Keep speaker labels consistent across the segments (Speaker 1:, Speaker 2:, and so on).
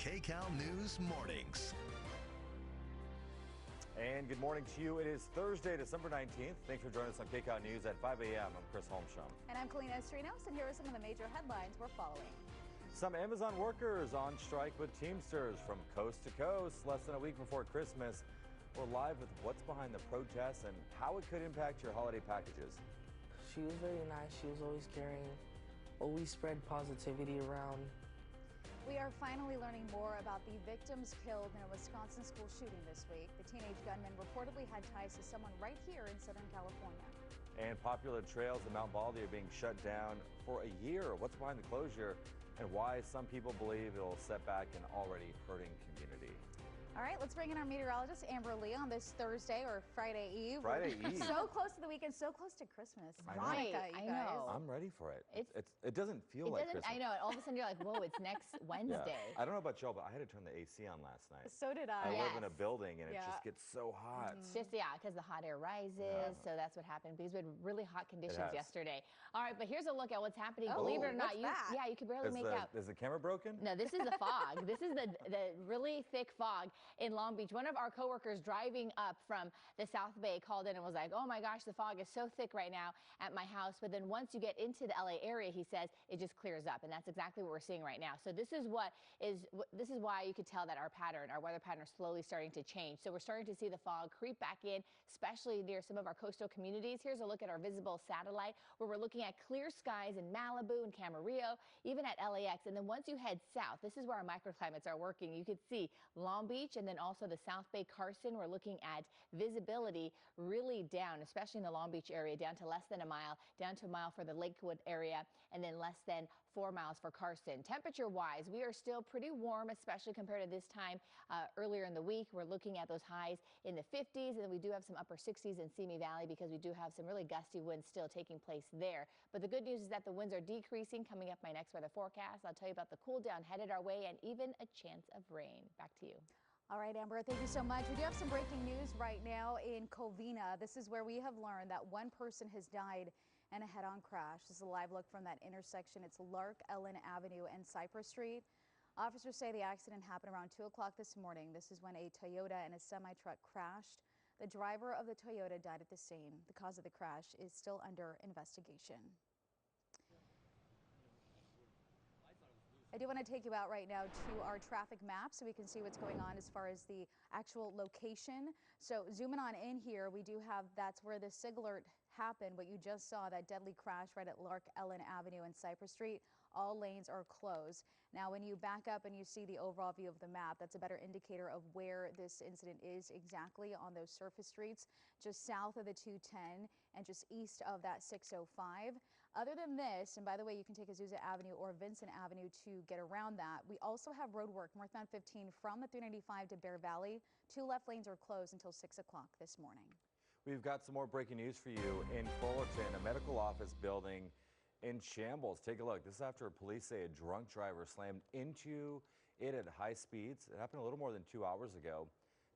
Speaker 1: Kcal News Mornings.
Speaker 2: And good morning to you. It is Thursday, December 19th. Thanks for joining us on Kcal News at 5 a.m. I'm Chris Holmstrom.
Speaker 3: And I'm Kcal Dt, and here are some of the major headlines we're following.
Speaker 2: Some Amazon workers on strike with Teamsters from coast to coast. Less than a week before Christmas, we're live with what's behind the protests and how it could impact your holiday packages.
Speaker 4: She was very nice. She was always caring, always spread positivity around.
Speaker 3: We are finally learning more about the victims killed in a Wisconsin school shooting this week. The teenage gunman reportedly had ties to someone right here in Southern California.
Speaker 2: And popular trails in Mount Baldy are being shut down for a year. What's behind the closure and why some people believe it'll set back an already hurting community.
Speaker 3: All right, let's bring in our meteorologist, Amber Lee, on this Thursday or Friday Eve.
Speaker 2: Friday Eve.
Speaker 3: So close to the weekend, so close to Christmas.
Speaker 5: Right, I know.
Speaker 2: I'm ready for it. It doesn't feel like Christmas.
Speaker 5: I know. All of a sudden you're like, whoa, it's next Wednesday.
Speaker 2: Yeah. I don't know about y'all, but I had to turn the AC on last night.
Speaker 3: So did I.
Speaker 2: I live in a building and it just gets so hot.
Speaker 5: It's just, because the hot air rises, so that's what happened because we had really hot conditions yesterday. All right, but here's a look at what's happening. Believe it or not, you could barely make out.
Speaker 2: Is the camera broken?
Speaker 5: No, this is the fog. This is the really thick fog in Long Beach. One of our coworkers driving up from the South Bay called in and was like, oh my gosh, the fog is so thick right now at my house. But then once you get into the LA area, he says it just clears up. And that's exactly what we're seeing right now. So this is why you could tell that our weather pattern is slowly starting to change. So we're starting to see the fog creep back in, especially near some of our coastal communities. Here's a look at our visible satellite where we're looking at clear skies in Malibu and Camarillo, even at LAX. And then once you head south, this is where our microclimates are working. You could see Long Beach and then also the South Bay Carson. We're looking at visibility really down, especially in the Long Beach area, down to less than a mile, down to a mile for the Lakewood area, and then less than 4 miles for Carson. Temperature wise, we are still pretty warm, especially compared to this time earlier in the week. We're looking at those highs in the 50s, and then we do have some upper 60s in Simi Valley because we do have some really gusty winds still taking place there. But the good news is that the winds are decreasing. Coming up my next weather forecast, I'll tell you about the cool down headed our way and even a chance of rain. Back to you.
Speaker 3: All right, Amber, thank you so much. We do have some breaking news right now in Covina. This is where we have learned that one person has died in a head-on crash. This is a live look from that intersection. It's Lark Ellen Avenue and Cypress Street. Officers say the accident happened around 2 o'clock this morning. This is when a Toyota and a semi-truck crashed. The driver of the Toyota died at the scene. The cause of the crash is still under investigation. I do want to take you out right now to our traffic map so we can see what's going on as far as the actual location. So zooming on in here, we do have, that's where the SIG alert happened. What you just saw, that deadly crash right at Lark Ellen Avenue and Cypress Street. All lanes are closed. Now, when you back up and you see the overall view of the map, that's a better indicator of where this incident is exactly on those surface streets, just south of the 210 and just east of that 605. Other than this, and by the way, you can take Azusa Avenue or Vincent Avenue to get around that. We also have road work northbound 15 from the 395 to Bear Valley. 2 left lanes are closed until 6 o'clock this morning.
Speaker 2: We've got some more breaking news for you in Fullerton. A medical office building in shambles. Take a look. This is after police say a drunk driver slammed into it at high speeds. It happened a little more than 2 hours ago.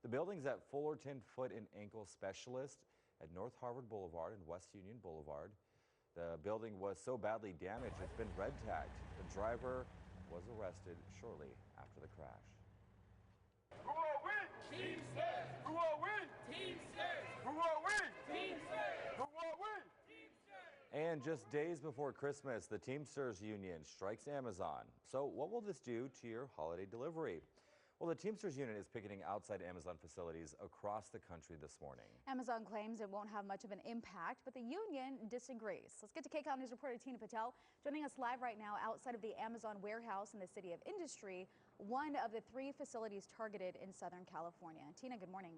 Speaker 2: The building's at Fullerton Foot and Ankle Specialist at North Harvard Boulevard and West Union Boulevard. The building was so badly damaged it's been red tagged. The driver was arrested shortly after the crash.
Speaker 6: Who are we? Teamsters! Who are we? Teamsters! Who are we? Teamsters! Who are we? Teamsters!
Speaker 2: And just days before Christmas, the Teamsters Union strikes Amazon. So what will this do to your holiday delivery? Well, the Teamsters Union is picketing outside Amazon facilities across the country this morning. Amazon
Speaker 3: claims it won't have much of an impact, but the union disagrees. Let's get to Kcal News reporter Tina Patel joining us live right now outside of the Amazon warehouse in the City of Industry, one of the 3 facilities targeted in Southern California. Tina, good morning.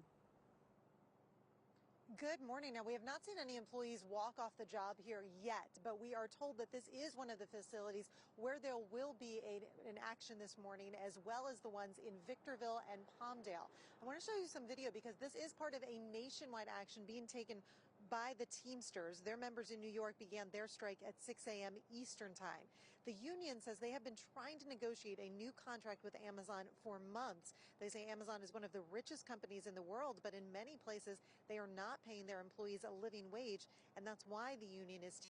Speaker 7: Good morning. Now, we have not seen any employees walk off the job here yet, but we are told that this is one of the facilities where there will be an action this morning, as well as the ones in Victorville and Palmdale. I want to show you some video because this is part of a nationwide action being taken by the Teamsters. Their members in New York began their strike at 6 a.m. Eastern time. The union says they have been trying to negotiate a new contract with Amazon for months. They say Amazon is one of the richest companies in the world, but in many places they are not paying their employees a living wage, and that's why the union is